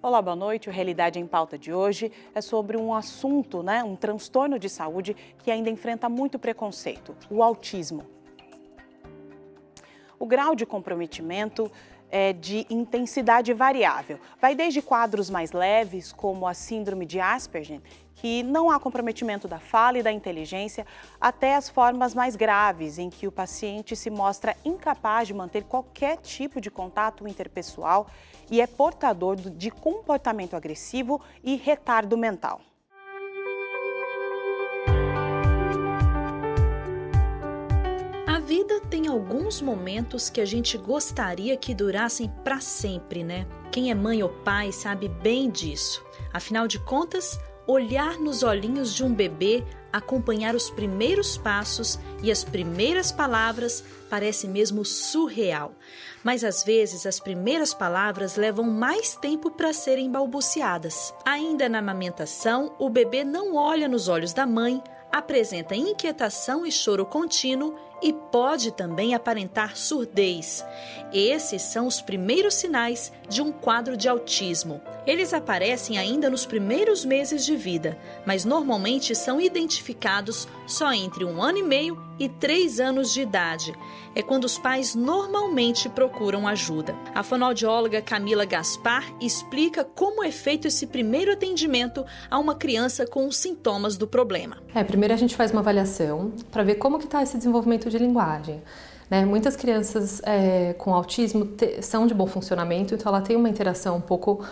Olá, boa noite. O Realidade em Pauta de hoje é sobre um assunto, um transtorno de saúde que ainda enfrenta muito preconceito, o autismo. O grau de comprometimento é de intensidade variável. Vai desde quadros mais leves, como a síndrome de Asperger, que não há comprometimento da fala e da inteligência, até as formas mais graves, em que o paciente se mostra incapaz de manter qualquer tipo de contato interpessoal e é portador de comportamento agressivo e retardo mental. A vida tem alguns momentos que a gente gostaria que durassem para sempre, né? Quem é mãe ou pai sabe bem disso. Afinal de contas, olhar nos olhinhos de um bebê, acompanhar os primeiros passos e as primeiras palavras parece mesmo surreal. Mas às vezes as primeiras palavras levam mais tempo para serem balbuciadas. Ainda na amamentação, o bebê não olha nos olhos da mãe, apresenta inquietação e choro contínuo e pode também aparentar surdez. Esses são os primeiros sinais de um quadro de autismo. Eles aparecem ainda nos primeiros meses de vida, mas normalmente são identificados só entre 1 ano e meio e 3 anos de idade. É quando os pais normalmente procuram ajuda. A fonoaudióloga Camila Gaspar explica como é feito esse primeiro atendimento a uma criança com os sintomas do problema. Primeiro a gente faz uma avaliação para ver como que está esse desenvolvimento de linguagem. Muitas crianças com autismo são de bom funcionamento, então ela tem uma interação um pouco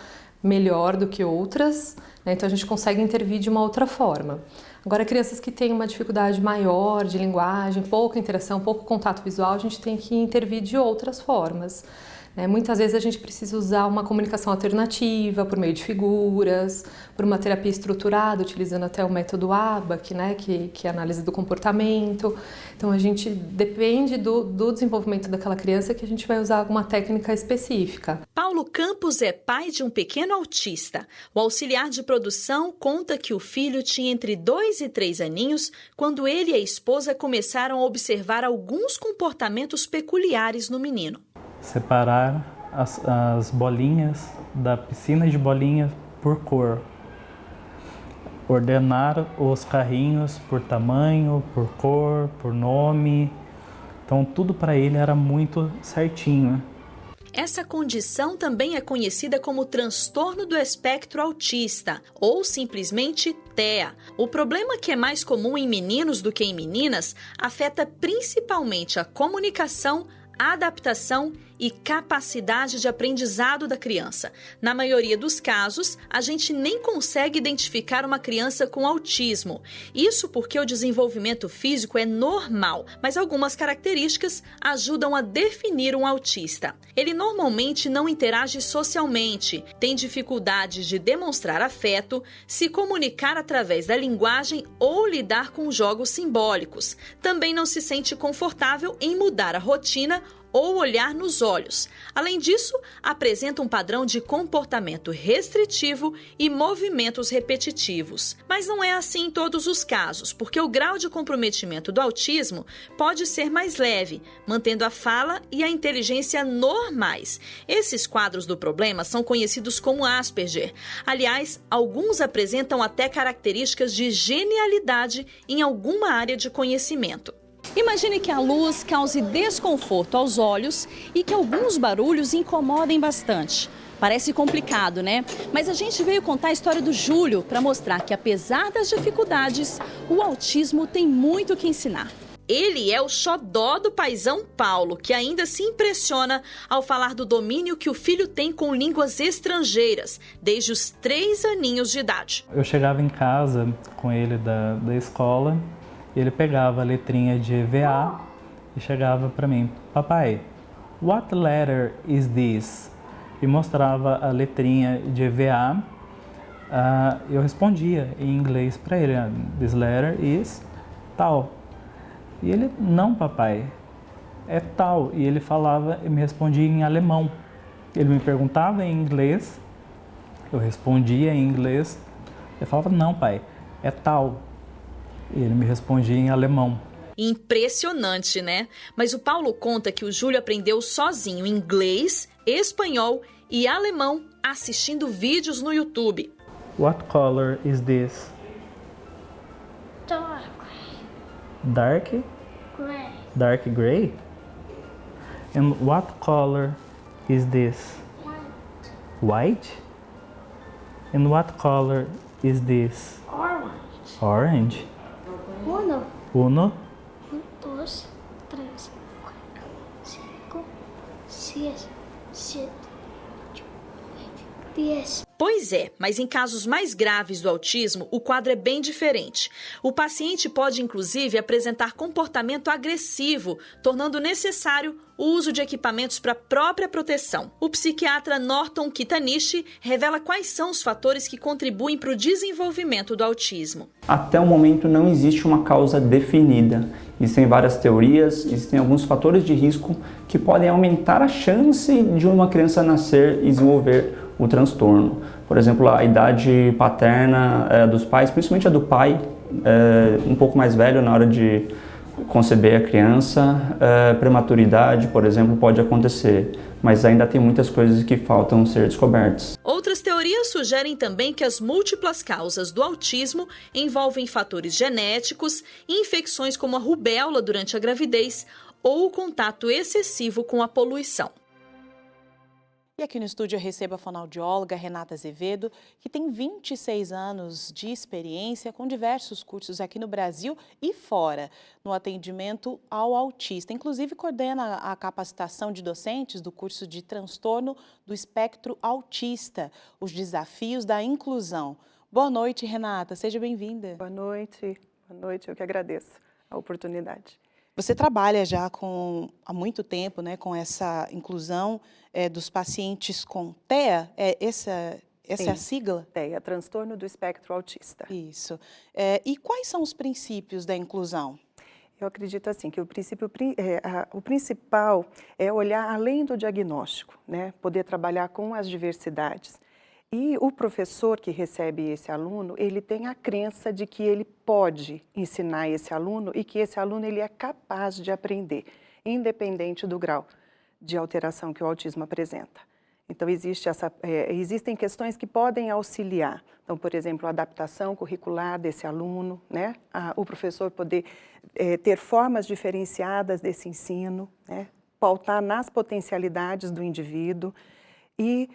melhor do que outras, então a gente consegue intervir de uma outra forma. Agora, crianças que têm uma dificuldade maior de linguagem, pouca interação, pouco contato visual, a gente tem que intervir de outras formas. Muitas vezes a gente precisa usar uma comunicação alternativa por meio de figuras, por uma terapia estruturada, utilizando até o método ABAC, que é a análise do comportamento. Então a gente depende do desenvolvimento daquela criança que a gente vai usar alguma técnica específica. Paulo Campos é pai de um pequeno autista. O auxiliar de produção conta que o filho tinha entre 2 e 3 aninhos quando ele e a esposa começaram a observar alguns comportamentos peculiares no menino. Separar as bolinhas da piscina de bolinhas por cor. Ordenar os carrinhos por tamanho, por cor, por nome. Então tudo para ele era muito certinho. Essa condição também é conhecida como transtorno do espectro autista, ou simplesmente TEA. O problema, que é mais comum em meninos do que em meninas, afeta principalmente a comunicação, a adaptação e capacidade de aprendizado da criança. Na maioria dos casos, a gente nem consegue identificar uma criança com autismo. Isso porque o desenvolvimento físico é normal, mas algumas características ajudam a definir um autista. Ele normalmente não interage socialmente, tem dificuldades de demonstrar afeto, se comunicar através da linguagem ou lidar com jogos simbólicos. Também não se sente confortável em mudar a rotina ou olhar nos olhos. Além disso, apresenta um padrão de comportamento restritivo e movimentos repetitivos. Mas não é assim em todos os casos, porque o grau de comprometimento do autismo pode ser mais leve, mantendo a fala e a inteligência normais. Esses quadros do problema são conhecidos como Asperger. Aliás, alguns apresentam até características de genialidade em alguma área de conhecimento. Imagine que a luz cause desconforto aos olhos e que alguns barulhos incomodem bastante. Parece complicado, né? Mas a gente veio contar a história do Júlio para mostrar que, apesar das dificuldades, o autismo tem muito que ensinar. Ele é o xodó do paizão Paulo, que ainda se impressiona ao falar do domínio que o filho tem com línguas estrangeiras, desde os 3 aninhos de idade. Eu chegava em casa com ele da escola, e ele pegava a letrinha de EVA e chegava para mim: papai, what letter is this? E mostrava a letrinha de EVA. Eu respondia em inglês para ele: this letter is tal. E ele: não, papai, é tal. E ele falava e me respondia em alemão. Ele me perguntava em inglês, eu respondia em inglês. Ele falava: não, pai, é tal. E ele me respondia em alemão. Impressionante, né? Mas o Paulo conta que o Júlio aprendeu sozinho inglês, espanhol e alemão assistindo vídeos no YouTube. What color is this? Dark Dark? gray. Dark gray? And what color is this? White? And what color is this? Orange. Orange? Uno, Uno? dos, tres, cuatro, cinco, seis, siete, ocho, nueve, 10. Pois é, mas em casos mais graves do autismo, o quadro é bem diferente. O paciente pode, inclusive, apresentar comportamento agressivo, tornando necessário o uso de equipamentos para própria proteção. O psiquiatra Norton Kitanishi revela quais são os fatores que contribuem para o desenvolvimento do autismo. Até o momento não existe uma causa definida. Existem várias teorias, existem alguns fatores de risco que podem aumentar a chance de uma criança nascer e desenvolver o transtorno. Por exemplo, a idade paterna dos pais, principalmente a do pai, um pouco mais velho na hora de conceber a criança, prematuridade, por exemplo, pode acontecer, mas ainda tem muitas coisas que faltam ser descobertas. Outras teorias sugerem também que as múltiplas causas do autismo envolvem fatores genéticos, infecções como a rubéola durante a gravidez ou o contato excessivo com a poluição. E aqui no estúdio eu recebo a fonoaudióloga Renata Azevedo, que tem 26 anos de experiência com diversos cursos aqui no Brasil e fora, no atendimento ao autista. Inclusive coordena a capacitação de docentes do curso de transtorno do espectro autista, os desafios da inclusão. Boa noite, Renata, seja bem-vinda. Boa noite, eu que agradeço a oportunidade. Você trabalha já há muito tempo, né, com essa inclusão dos pacientes com TEA, essa é a sigla? TEA, transtorno do espectro autista. Isso. E quais são os princípios da inclusão? Eu acredito assim que o principal é olhar além do diagnóstico, né, poder trabalhar com as diversidades. E o professor que recebe esse aluno, ele tem a crença de que ele pode ensinar esse aluno e que esse aluno ele é capaz de aprender, independente do grau de alteração que o autismo apresenta. Então, existem questões que podem auxiliar. Então, por exemplo, a adaptação curricular desse aluno, né? O professor poder ter formas diferenciadas desse ensino, né? Pautar nas potencialidades do indivíduo e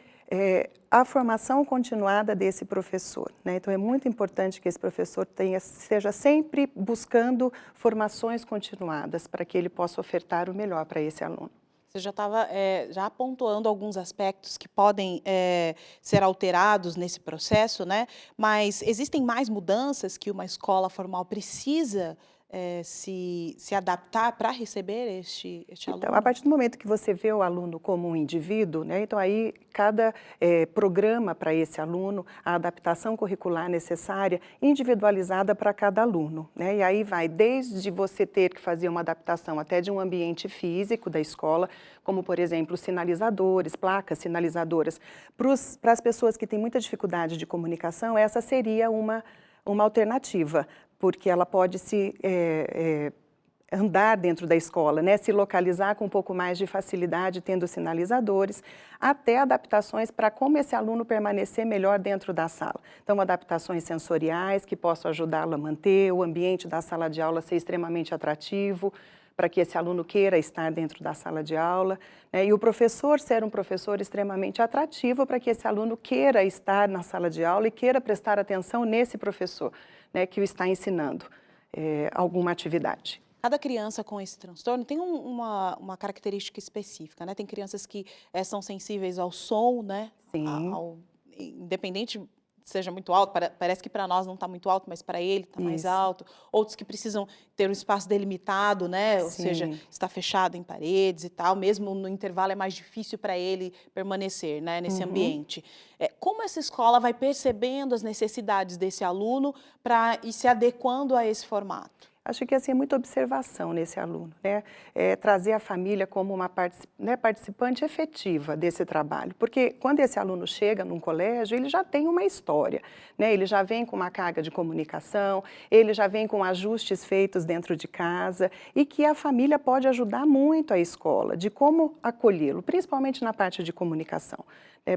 a formação continuada desse professor, né? Então, é muito importante que esse professor esteja sempre buscando formações continuadas para que ele possa ofertar o melhor para esse aluno. Você já estava já pontuando alguns aspectos que podem ser alterados nesse processo, né? Mas existem mais mudanças que uma escola formal precisa se adaptar para receber este aluno? Então, a partir do momento que você vê o aluno como um indivíduo, né, então aí cada programa para esse aluno, a adaptação curricular necessária, individualizada para cada aluno, né, e aí vai desde você ter que fazer uma adaptação até de um ambiente físico da escola, como por exemplo sinalizadores, placas sinalizadoras. Para as pessoas que têm muita dificuldade de comunicação, essa seria uma alternativa, porque ela pode andar dentro da escola, né? Se localizar com um pouco mais de facilidade, tendo sinalizadores, até adaptações para como esse aluno permanecer melhor dentro da sala. Então, adaptações sensoriais que possam ajudá-lo a manter o ambiente da sala de aula ser extremamente atrativo, para que esse aluno queira estar dentro da sala de aula, né? E o professor ser um professor extremamente atrativo para que esse aluno queira estar na sala de aula e queira prestar atenção nesse professor, né, que o está ensinando alguma atividade. Cada criança com esse transtorno tem uma característica específica, né? Tem crianças que são sensíveis ao som, né? Sim. Independente seja muito alto, parece que para nós não está muito alto, mas para ele está mais alto. Outros que precisam ter um espaço delimitado, né? Ou seja, está fechado em paredes e tal, mesmo no intervalo é mais difícil para ele permanecer, né, nesse ambiente. Como essa escola vai percebendo as necessidades desse aluno para ir se adequando a esse formato? Acho que assim, é muita observação nesse aluno, né? Trazer a família como uma participante efetiva desse trabalho. Porque quando esse aluno chega num colégio, ele já tem uma história, né? Ele já vem com uma carga de comunicação, ele já vem com ajustes feitos dentro de casa e que a família pode ajudar muito a escola de como acolhê-lo, principalmente na parte de comunicação.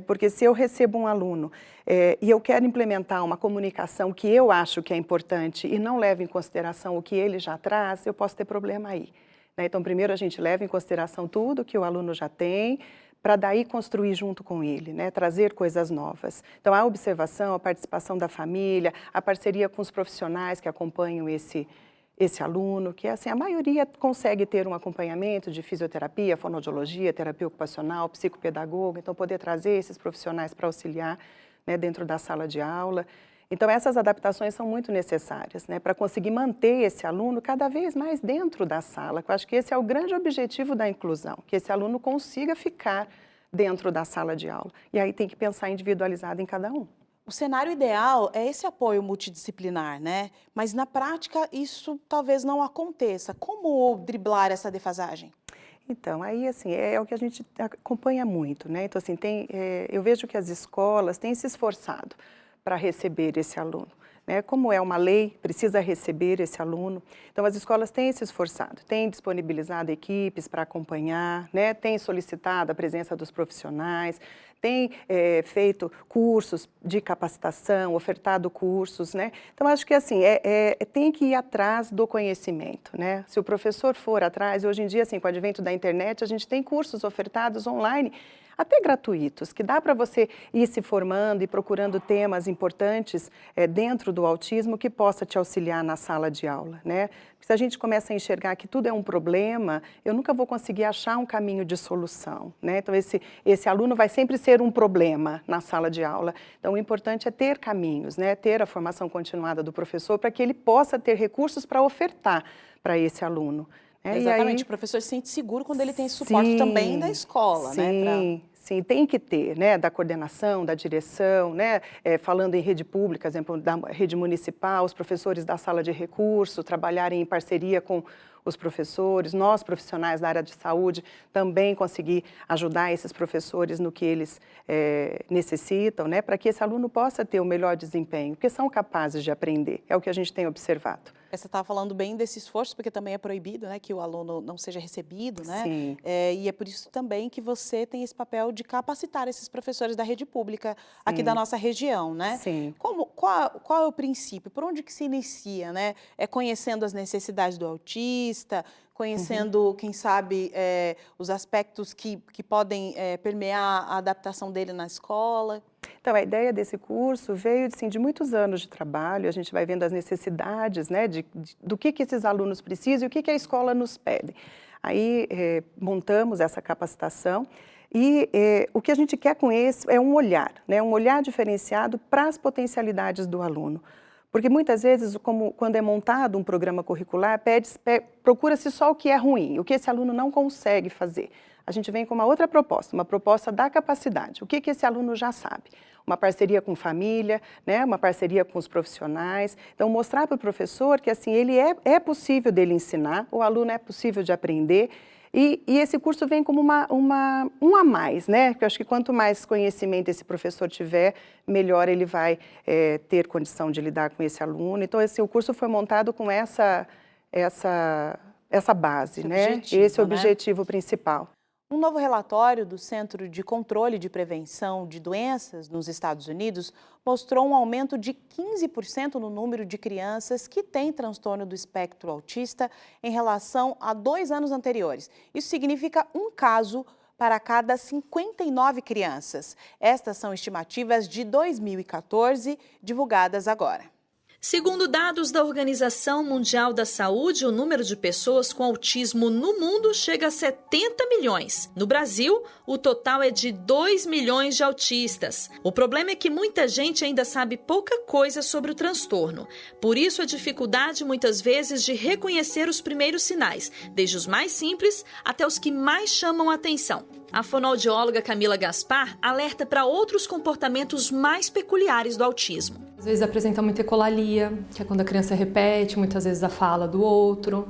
Porque se eu recebo um aluno e eu quero implementar uma comunicação que eu acho que é importante e não levo em consideração o que ele já traz, eu posso ter problema aí. Então, primeiro a gente leva em consideração tudo que o aluno já tem, para daí construir junto com ele, trazer coisas novas. Então, a observação, a participação da família, a parceria com os profissionais que acompanham esse aluno, que assim, a maioria consegue ter um acompanhamento de fisioterapia, fonoaudiologia, terapia ocupacional, psicopedagogo, então poder trazer esses profissionais para auxiliar dentro da sala de aula. Então essas adaptações são muito necessárias para conseguir manter esse aluno cada vez mais dentro da sala, que eu acho que esse é o grande objetivo da inclusão, que esse aluno consiga ficar dentro da sala de aula. E aí tem que pensar individualizado em cada um. O cenário ideal é esse apoio multidisciplinar, Mas na prática isso talvez não aconteça. Como driblar essa defasagem? Então, aí assim, é o que a gente acompanha muito, Então assim, eu vejo que as escolas têm se esforçado para receber esse aluno. Como é uma lei, precisa receber esse aluno. Então, as escolas têm se esforçado, têm disponibilizado equipes para acompanhar, têm solicitado a presença dos profissionais, têm feito cursos de capacitação, ofertado cursos, Então, acho que assim, tem que ir atrás do conhecimento, Se o professor for atrás, hoje em dia, assim, com o advento da internet, a gente tem cursos ofertados online, até gratuitos, que dá para você ir se formando e procurando temas importantes dentro do autismo que possa te auxiliar na sala de aula, Porque se a gente começa a enxergar que tudo é um problema, eu nunca vou conseguir achar um caminho de solução, Então esse aluno vai sempre ser um problema na sala de aula. Então o importante é ter caminhos, Ter a formação continuada do professor para que ele possa ter recursos para ofertar para esse aluno. Exatamente, o professor se sente seguro quando ele tem esse suporte também da escola, Sim, tem que ter, da coordenação, da direção, falando em rede pública, por exemplo, da rede municipal, os professores da sala de recurso, trabalharem em parceria com os professores, nós profissionais da área de saúde, também conseguir ajudar esses professores no que eles necessitam, para que esse aluno possa ter o melhor desempenho, porque são capazes de aprender, é o que a gente tem observado. Você estava falando bem desse esforço, porque também é proibido, que o aluno não seja recebido, Sim. E é por isso também que você tem esse papel de capacitar esses professores da rede pública aqui da nossa região, Sim. Qual é o princípio? Por onde que se inicia, É conhecendo as necessidades do autista, conhecendo, quem sabe, os aspectos que podem permear a adaptação dele na escola? Então, a ideia desse curso veio assim, de muitos anos de trabalho, a gente vai vendo as necessidades do que esses alunos precisam e o que a escola nos pede. Aí montamos essa capacitação e o que a gente quer com esse é um olhar diferenciado para as potencialidades do aluno. Porque muitas vezes, quando é montado um programa curricular, procura-se só o que é ruim, o que esse aluno não consegue fazer. A gente vem com uma outra proposta, uma proposta da capacidade. O que esse aluno já sabe? Uma parceria com família, uma parceria com os profissionais. Então, mostrar para o professor que assim, ele é possível dele ensinar, o aluno é possível de aprender. E esse curso vem como um a mais, Porque eu acho que quanto mais conhecimento esse professor tiver, melhor ele vai ter condição de lidar com esse aluno. Então, o curso foi montado com essa base, esse objetivo principal. Um novo relatório do Centro de Controle e de Prevenção de Doenças nos Estados Unidos mostrou um aumento de 15% no número de crianças que têm transtorno do espectro autista em relação a 2 anos anteriores. Isso significa um caso para cada 59 crianças. Estas são estimativas de 2014, divulgadas agora. Segundo dados da Organização Mundial da Saúde, o número de pessoas com autismo no mundo chega a 70 milhões. No Brasil, o total é de 2 milhões de autistas. O problema é que muita gente ainda sabe pouca coisa sobre o transtorno. Por isso, a dificuldade, muitas vezes, de reconhecer os primeiros sinais, desde os mais simples até os que mais chamam a atenção. A fonoaudióloga Camila Gaspar alerta para outros comportamentos mais peculiares do autismo. Às vezes apresenta muita ecolalia, que é quando a criança repete muitas vezes a fala do outro,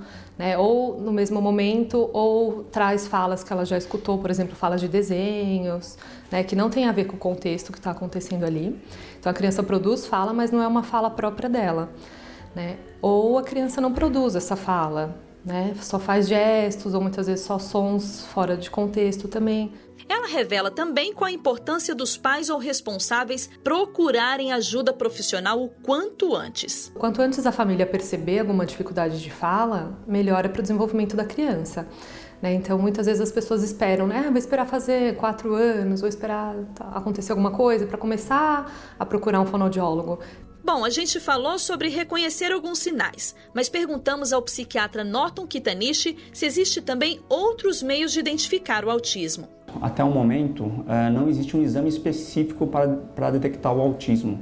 ou no mesmo momento, ou traz falas que ela já escutou, por exemplo, falas de desenhos, que não tem a ver com o contexto que está acontecendo ali. Então a criança produz fala, mas não é uma fala própria dela. Ou a criança não produz essa fala, né? Só faz gestos ou muitas vezes só sons fora de contexto também. Ela revela também qual a importância dos pais ou responsáveis procurarem ajuda profissional o quanto antes. Quanto antes a família perceber alguma dificuldade de fala, melhor é para o desenvolvimento da criança. Então, muitas vezes as pessoas esperam, vou esperar fazer 4 anos, vou esperar acontecer alguma coisa para começar a procurar um fonoaudiólogo. Bom, a gente falou sobre reconhecer alguns sinais, mas perguntamos ao psiquiatra Norton Kitanishi se existe também outros meios de identificar o autismo. Até o momento, não existe um exame específico para detectar o autismo.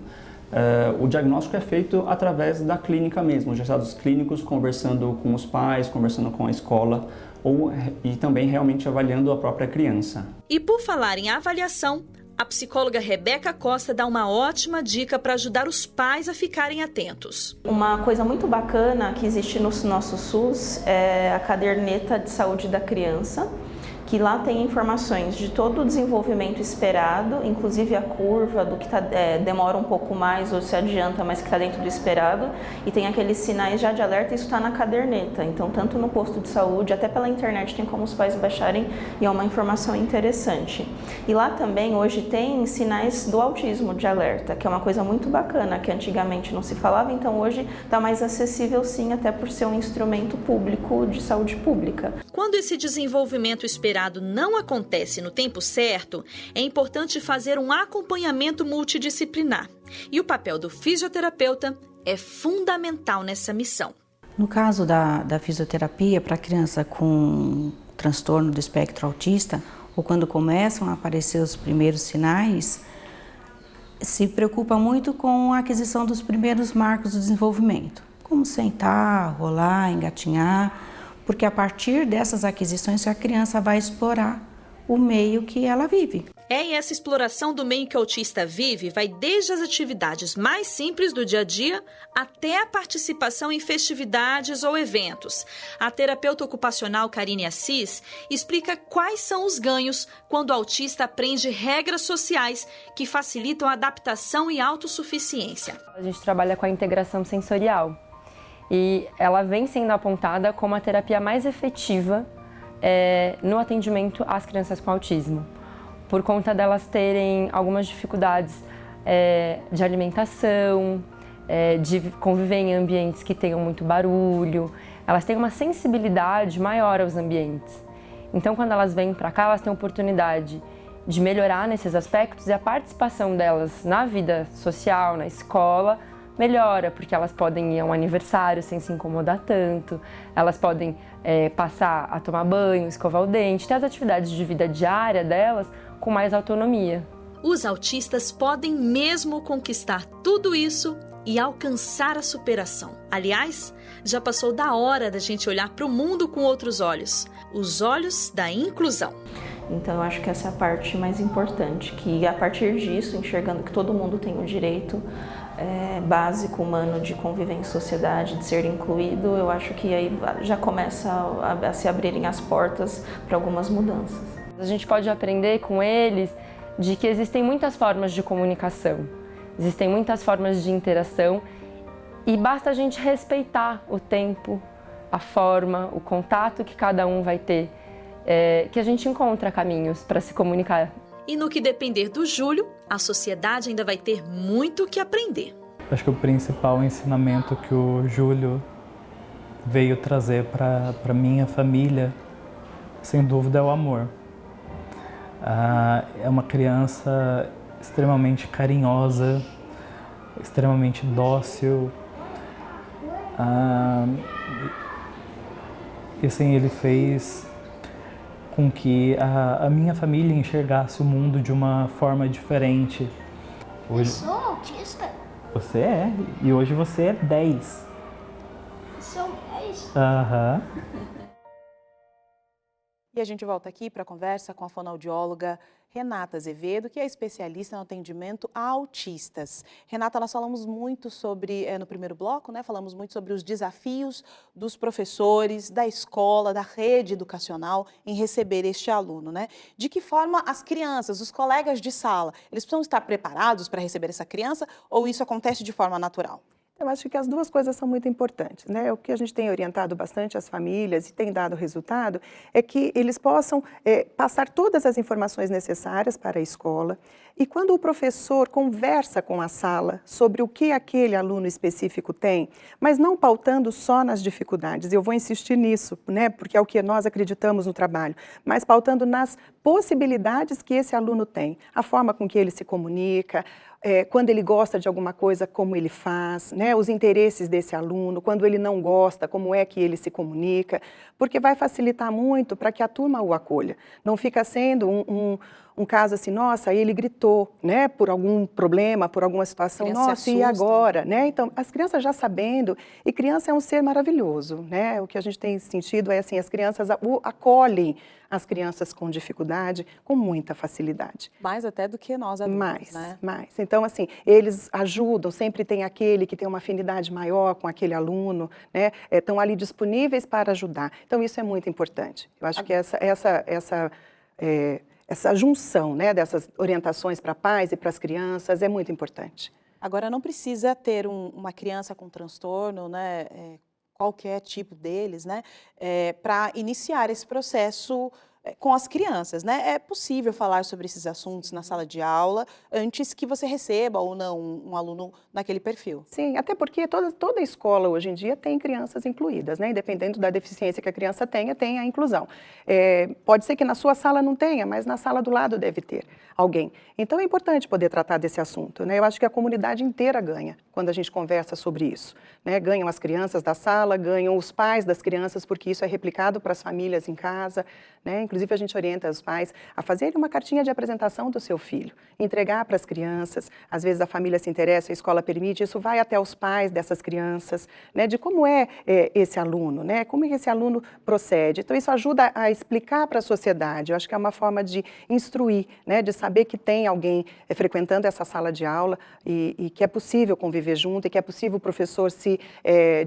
O diagnóstico é feito através da clínica mesmo, os gestados clínicos, conversando com os pais, conversando com a escola, e também realmente avaliando a própria criança. E por falar em avaliação, a psicóloga Rebeca Costa dá uma ótima dica para ajudar os pais a ficarem atentos. Uma coisa muito bacana que existe no nosso SUS é a caderneta de saúde da criança, que lá tem informações de todo o desenvolvimento esperado, inclusive a curva do que demora um pouco mais ou se adianta, mas que está dentro do esperado, e tem aqueles sinais já de alerta, isso está na caderneta. Então, tanto no posto de saúde, até pela internet, tem como os pais baixarem e é uma informação interessante. E lá também, hoje, tem sinais do autismo de alerta, que é uma coisa muito bacana, que antigamente não se falava, então hoje está mais acessível sim, até por ser um instrumento público de saúde pública. Quando esse desenvolvimento esperado não acontece no tempo certo, é importante fazer um acompanhamento multidisciplinar. E o papel do fisioterapeuta é fundamental nessa missão. No caso da fisioterapia para criança com transtorno do espectro autista, ou quando começam a aparecer os primeiros sinais, se preocupa muito com a aquisição dos primeiros marcos do desenvolvimento, como sentar, rolar, engatinhar, porque a partir dessas aquisições a criança vai explorar o meio que ela vive. E essa exploração do meio que o autista vive vai desde as atividades mais simples do dia a dia até a participação em festividades ou eventos. A terapeuta ocupacional Karine Assis explica quais são os ganhos quando o autista aprende regras sociais que facilitam a adaptação e autossuficiência. A gente trabalha com a integração sensorial. E ela vem sendo apontada como a terapia mais efetiva no atendimento às crianças com autismo, por conta delas terem algumas dificuldades de alimentação, de conviver em ambientes que tenham muito barulho, elas têm uma sensibilidade maior aos ambientes. Então, quando elas vêm para cá, elas têm a oportunidade de melhorar nesses aspectos e a participação delas na vida social, na escola, melhora, porque elas podem ir a um aniversário sem se incomodar tanto, elas podem passar a tomar banho, escovar o dente, ter as atividades de vida diária delas com mais autonomia. Os autistas podem mesmo conquistar tudo isso e alcançar a superação. Aliás, já passou da hora da gente olhar para o mundo com outros olhos, os olhos da inclusão. Então, eu acho que essa é a parte mais importante, que a partir disso, enxergando que todo mundo tem o direito básico, humano, de conviver em sociedade, de ser incluído, eu acho que aí já começa a se abrirem as portas para algumas mudanças. A gente pode aprender com eles de que existem muitas formas de comunicação, existem muitas formas de interação e basta a gente respeitar o tempo, a forma, o contato que cada um vai ter, que a gente encontra caminhos para se comunicar. E no que depender do Júlio, a sociedade ainda vai ter muito o que aprender. Acho que o principal ensinamento que o Júlio veio trazer para minha família, sem dúvida, é o amor. É uma criança extremamente carinhosa, extremamente dócil. E assim, ele fez com que a minha família enxergasse o mundo de uma forma diferente. Hoje, eu sou autista? Você é, e hoje você é 10. Sou 10? Aham. E a gente volta aqui para a conversa com a fonoaudióloga Renata Azevedo, que é especialista no atendimento a autistas. Renata, nós falamos muito sobre, no primeiro bloco, falamos muito sobre os desafios dos professores, da escola, da rede educacional em receber este aluno, De que forma as crianças, os colegas de sala, eles precisam estar preparados para receber essa criança ou isso acontece de forma natural? Eu acho que as duas coisas são muito importantes, né? O que a gente tem orientado bastante as famílias e tem dado resultado é que eles possam passar todas as informações necessárias para a escola e quando o professor conversa com a sala sobre o que aquele aluno específico tem, mas não pautando só nas dificuldades, eu vou insistir nisso, né? Porque é o que nós acreditamos no trabalho, mas pautando nas possibilidades que esse aluno tem, a forma com que ele se comunica, quando ele gosta de alguma coisa, como ele faz, né? Os interesses desse aluno, quando ele não gosta, como é que ele se comunica, porque vai facilitar muito para que a turma o acolha. Não fica sendo um caso assim, nossa, ele gritou, né, por algum problema, por alguma situação, nossa, e agora, né? Então, as crianças já sabendo, e criança é um ser maravilhoso, né? O que a gente tem sentido é assim, as crianças acolhem as crianças com dificuldade com muita facilidade. Mais até do que nós adultos, né? Mais. Então, assim, eles ajudam, sempre tem aquele que tem uma afinidade maior com aquele aluno, né? Estão ali disponíveis para ajudar. Então, isso é muito importante. Eu acho que essa junção, né, dessas orientações para pais e para as crianças é muito importante. Agora, não precisa ter uma criança com transtorno, né, qualquer tipo deles, né, para iniciar esse processo com as crianças, né? É possível falar sobre esses assuntos na sala de aula antes que você receba ou não um aluno naquele perfil? Sim, até porque toda escola hoje em dia tem crianças incluídas, né? Independente da deficiência que a criança tenha, tem a inclusão. Pode ser que na sua sala não tenha, mas na sala do lado deve ter alguém. Então é importante poder tratar desse assunto, né? Eu acho que a comunidade inteira ganha quando a gente conversa sobre isso, né? Ganham as crianças da sala, ganham os pais das crianças, porque isso é replicado para as famílias em casa, né? Inclusive, a gente orienta os pais a fazerem uma cartinha de apresentação do seu filho, entregar para as crianças. Às vezes, a família se interessa, a escola permite, isso vai até os pais dessas crianças, né, de como é esse aluno, né, como é que esse aluno procede. Então, isso ajuda a explicar para a sociedade. Eu acho que é uma forma de instruir, né, de saber que tem alguém frequentando essa sala de aula e que é possível conviver junto e que é possível o professor se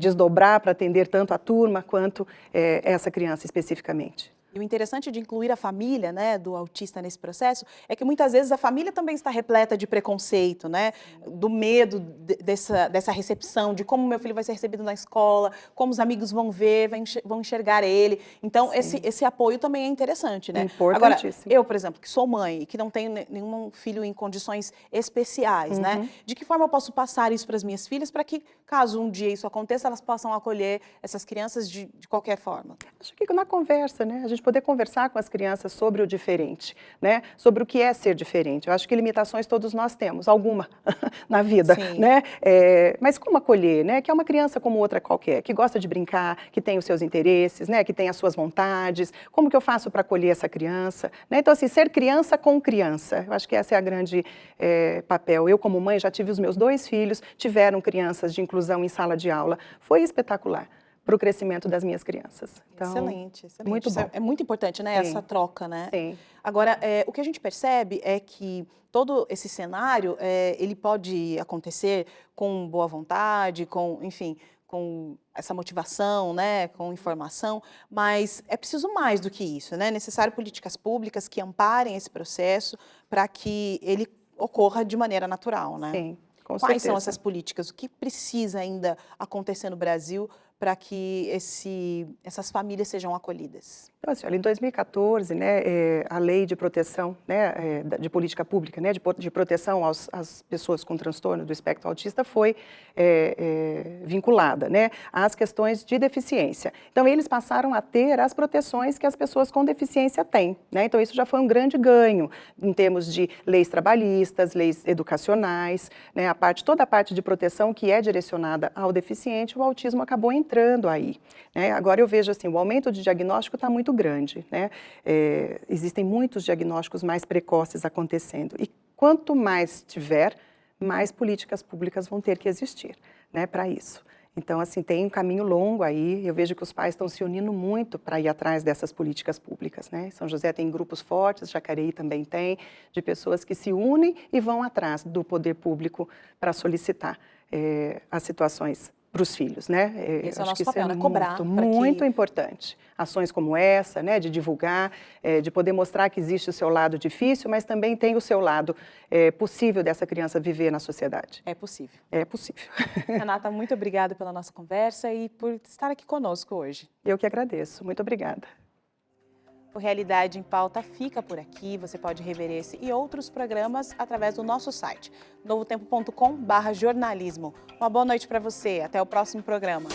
desdobrar para atender tanto a turma quanto essa criança especificamente. E o interessante de incluir a família, né, do autista nesse processo é que muitas vezes a família também está repleta de preconceito, né, do medo dessa recepção, de como meu filho vai ser recebido na escola, como os amigos vão ver, vão enxergar ele. Então, esse apoio também é interessante, né? Importantíssimo. Agora, eu, por exemplo, que sou mãe e que não tenho nenhum filho em condições especiais, né? De que forma eu posso passar isso para as minhas filhas para que, caso um dia isso aconteça, elas possam acolher essas crianças de qualquer forma? Acho que na conversa, né? A gente poder conversar com as crianças sobre o diferente, né? Sobre o que é ser diferente. Eu acho que limitações todos nós temos, alguma na vida, né? Mas como acolher, né? Que é uma criança como outra qualquer, que gosta de brincar, que tem os seus interesses, né? Que tem as suas vontades. Como que eu faço para acolher essa criança? Né? Então, assim, ser criança com criança. Eu acho que essa é a grande papel. Eu, como mãe, já tive os meus 2 filhos, tiveram crianças de inclusão em sala de aula. Foi espetacular para o crescimento das minhas crianças. Então, excelente. Muito bom. É muito importante, né? Essa troca, né? Sim. Agora, o que a gente percebe é que todo esse cenário, ele pode acontecer com boa vontade, enfim, com essa motivação, né, com informação, mas é preciso mais do que isso, né? É necessário políticas públicas que amparem esse processo para que ele ocorra de maneira natural, né? Sim, com certeza. Quais são essas políticas? O que precisa ainda acontecer no Brasil para que essas famílias sejam acolhidas? Então, assim, olha, em 2014, né, a lei de proteção, né, de política pública, né, de proteção às pessoas com transtorno do espectro autista foi vinculada, né, às questões de deficiência. Então, eles passaram a ter as proteções que as pessoas com deficiência têm, né? Então, isso já foi um grande ganho em termos de leis trabalhistas, leis educacionais, né, toda a parte de proteção que é direcionada ao deficiente, o autismo acabou entrando aí, né? Agora eu vejo assim, o aumento de diagnóstico está muito grande, né? Existem muitos diagnósticos mais precoces acontecendo e quanto mais tiver, mais políticas públicas vão ter que existir, né, para isso. Então, assim, tem um caminho longo aí, eu vejo que os pais estão se unindo muito para ir atrás dessas políticas públicas, né? São José tem grupos fortes, Jacareí também tem, de pessoas que se unem e vão atrás do poder público para solicitar as situações para os filhos, né? Esse é o acho nosso que papel, isso é né? Cobrar. muito importante. Ações como essa, né? De divulgar, de poder mostrar que existe o seu lado difícil, mas também tem o seu lado possível dessa criança viver na sociedade. É possível. É possível. Renata, muito obrigada pela nossa conversa e por estar aqui conosco hoje. Eu que agradeço. Muito obrigada. O Realidade em Pauta fica por aqui. Você pode rever esse e outros programas através do nosso site, novotempo.com/jornalismo. Uma boa noite para você. Até o próximo programa.